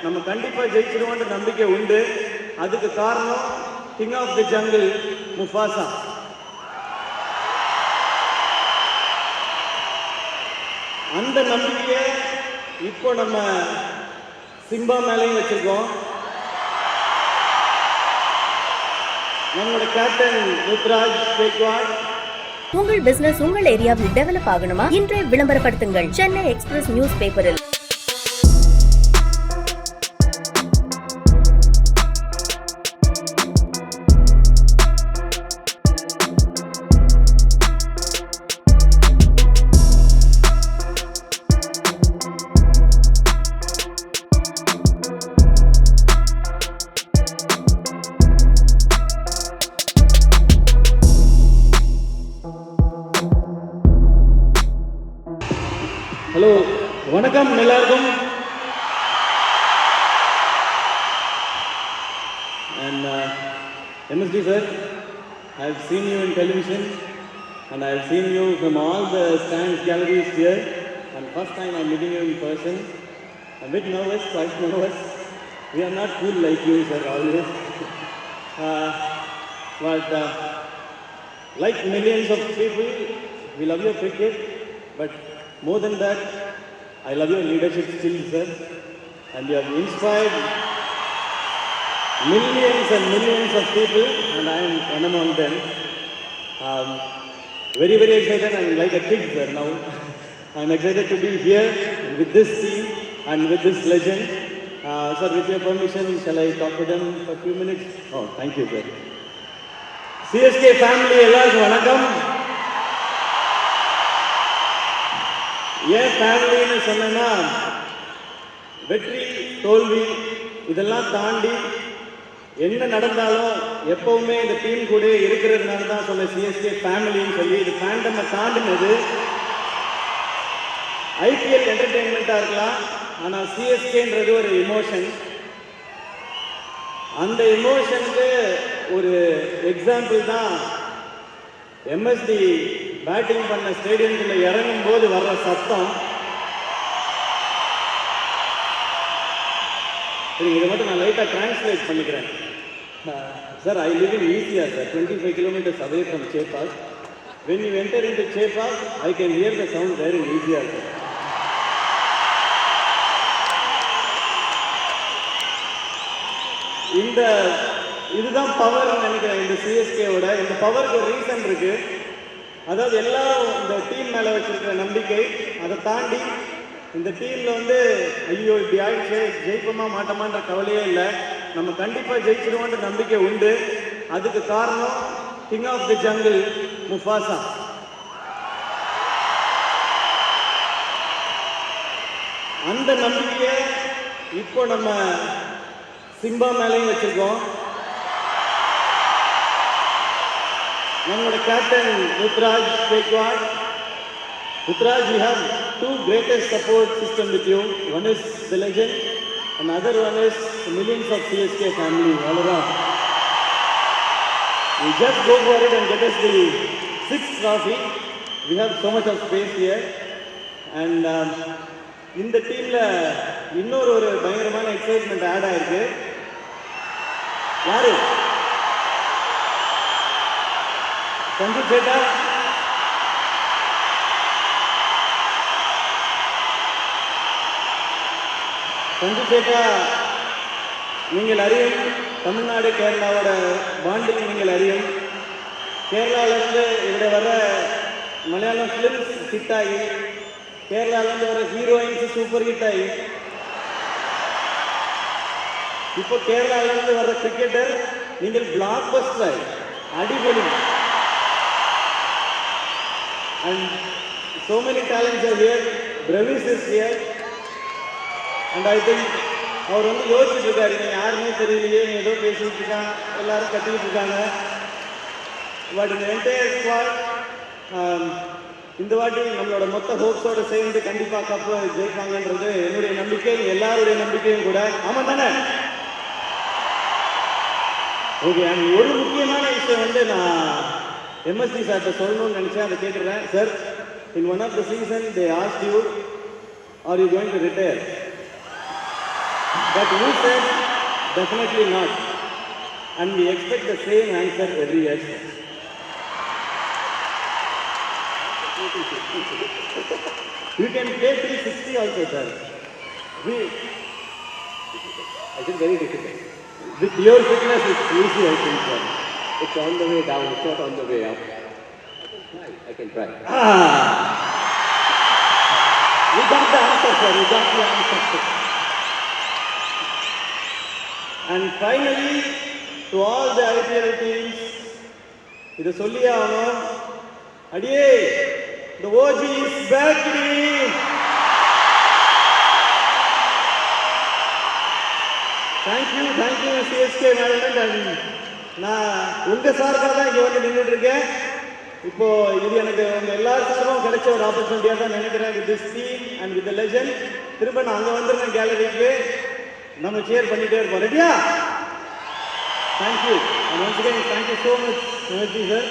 நம்ம கண்டிப்பா ஜெயிச்சிருவோன்ற நம்பிக்கை உண்டு. அதுக்கு காரணம் king of the jungle Mufasa. அந்த நம்பிக்கையை இப்போ நம்ம சிம்பா மேலேயும் வச்சிருக்கோம். நம்மளோட கேப்டன் ருத்ராஜ் கேக்வாட். உங்கள் பிசினஸ் உங்கள் ஏரியாவில் டெவலப் ஆகணுமா? இன்றைய விளம்பரப்படுத்துங்கள் சென்னை எக்ஸ்பிரஸ் நியூஸ் பேப்பரில். ஹலோ, வணக்கம் எல்லாருக்கும். And MSD sir, I have seen you in television and I have seen you from all the stands galleries here, and first time I am meeting you in person. I'm a bit nervous, quite nervous. We are not cool like you sir, always. But like millions of people, we love your cricket, but more than that, I love your leadership skills, sir, and you have inspired millions and millions of people, and I am one among them. Very, very excited. I'm like a kid, sir, now. I'm excited to be here with this team and with this legend. Sir, with your permission, shall I talk to them for a few minutes? Oh, thank you, sir. CSK family, எல்லாருக்கும் வணக்கம். ஏன் ஃபேமிலின்னு சொன்னேன்னா, வெற்றி தோல்வி இதெல்லாம் தாண்டி என்ன நடந்தாலும் எப்பவுமே இந்த டீம் கூட இருக்கிறதுனால தான் சொன்ன சிஎஸ்கே ஃபேமிலின்னு சொல்லி. இது ஃபேண்டமை தாண்டினது. ஐபிஎல் என்டர்டெயின்மெண்ட்டாக இருக்கலாம், ஆனால் சிஎஸ்கேன்றது ஒரு இமோஷன். அந்த இமோஷனுக்கு ஒரு எக்ஸாம்பிள் தான் எம்எஸ்டி பேட்டிங் பண்ண ஸ்டேடியம்குள்ள இறங்கும் போது வர்ற சத்தம். இதை மட்டும் நான் லைட்டாக டிரான்ஸ்லேட் பண்ணிக்கிறேன். சார், ஐ லிவ் இன் ஈஸியா sir, 25 kilometers away from Chepauk. When you enter into Chepauk, I can hear the sound there in ஈஸியா சார். இதுதான் பவர் நினைக்கிறேன் இந்த சிஎஸ்கேவோட. இந்த பவருக்கு ஒரு ரீசன் இருக்கு. அதாவது எல்லாரும் இந்த டீம் மேலே வச்சிருக்கிற நம்பிக்கை. அதை தாண்டி இந்த டீமில் வந்து ஐயோ இப்படி ஆயிடுச்சு, ஜெயிப்போமா மாட்டோமான்ற கவலையே இல்லை. நம்ம கண்டிப்பாக ஜெயிச்சிருவோன்ற நம்பிக்கை உண்டு. அதுக்கு காரணம் king of the jungle Mufasa. அந்த நம்பிக்கையை இப்போ நம்ம சிம்பா மேலேயும் வச்சிருக்கோம். நம்மளோட captain Ruturaj Gaikwad. Rutraj, you have two greatest support system with you. One is the legend, and other one is the millions of CSK family all around. We just go for it and get us the 6th trophy. We have so much of space here, and இந்த டீம்ல இன்னொரு பயங்கரமான excitement add ஆயிருக்கு. யாரு? சஞ்சு சேட்டா. சஞ்சு சேட்டா, நீங்கள் அறியும் தமிழ்நாடு கேரளாவோட பாண்டிங் நீங்கள் அறியும். கேரளாவிலேருந்து இவரை வர மலையாளம் ஃபிலிம்ஸ் ஹிட் ஆகி, கேரளாவிலேருந்து வர ஹீரோயின்ஸ் சூப்பர் ஹிட் ஆகி, இப்போ கேரளாவிலேருந்து வர கிரிக்கெட்டர் நீங்கள் பிளாக் பஸ்டர் அடிபொலி. And so many talents are here. Bravis is here. And I think அவர் வந்து யோசிச்சுட்டு இருக்காரு, நீ யாருமே தெரியலையே, நீ ஏதோ பேசிட்டு இருக்கான், எல்லாரும் கட்டிக்கிட்டு இருக்காங்க. பட் இந்த என்டையர் ஸ்குவாட் இந்த வாட்டி நம்மளோட மொத்த ஹோப்ஸோடு சேர்ந்து கண்டிப்பாக கப்பு ஜெயிப்பாங்கன்றது என்னுடைய நம்பிக்கை, எல்லாருடைய நம்பிக்கையும் கூட. ஆமாம் தானே? ஓகே. அண்ட் ஒரு முக்கியமான விஷயம் வந்து நான் எம்எஸ்டி சார்கிட்ட சொல்லணும்னு நினச்சேன், அதை கேட்டுறேன். Sir, in one of the season they asked you, are you going to retire? But we said definitely not. And we expect the same answer every year. You can play 360 also, sir. I think very difficult. With your fitness, it's easy, I think, sir. It's on the way down, it's not on the way up. I can try. We got the answer, sir. We got the answer. And finally, to all the IPL teams, இதை சொல்லியே ஆகணும். அடியே, the OG is back. Thank you, CSK management. And நான் உங்க சார்பாக தான் இங்கே வந்து நின்றுட்டு இருக்கேன். இப்போ இது எனக்கு உங்க எல்லாரும் சார்பாகவும் கிடைச்ச ஒரு ஆப்பர்ச்சுனிட்டியாக தான் நினைக்கிறேன். With this team and with the legend திரும்ப நான் அங்கே வந்துருக்கேன் கேலரிக்கு. நம்ம சேர் பண்ணிட்டே இருப்போம். ரெடியா? Thank you. And once again, thank you so much, Energy sir.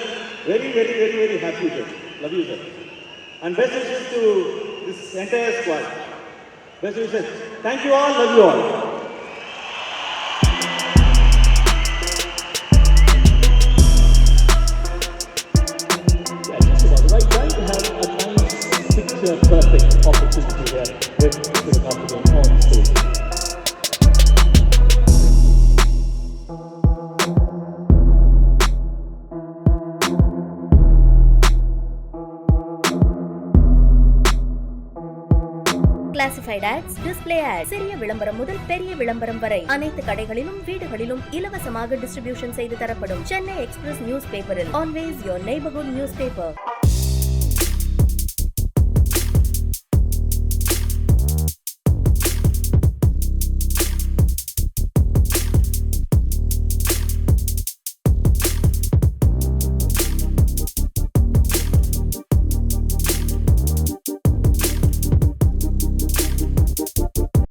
Very happy, sir. Love you, sir. And best wishes to this entire squad. Best wishes. Thank you all. Love you all. Perfect opportunity here with Sivakarthikeyan on stage. Classified ads, display ads, சிறிய விளம்பரம் முதல் பெரிய விளம்பரம் வரை அனைத்து கடைகளிலும் வீடுகளிலும் இலவசமாக டிஸ்ட்ரிபியூஷன் செய்து தரப்படும். சென்னை எக்ஸ்பிரஸ் நியூஸ் பேப்பரில் always your neighbourhood news paper.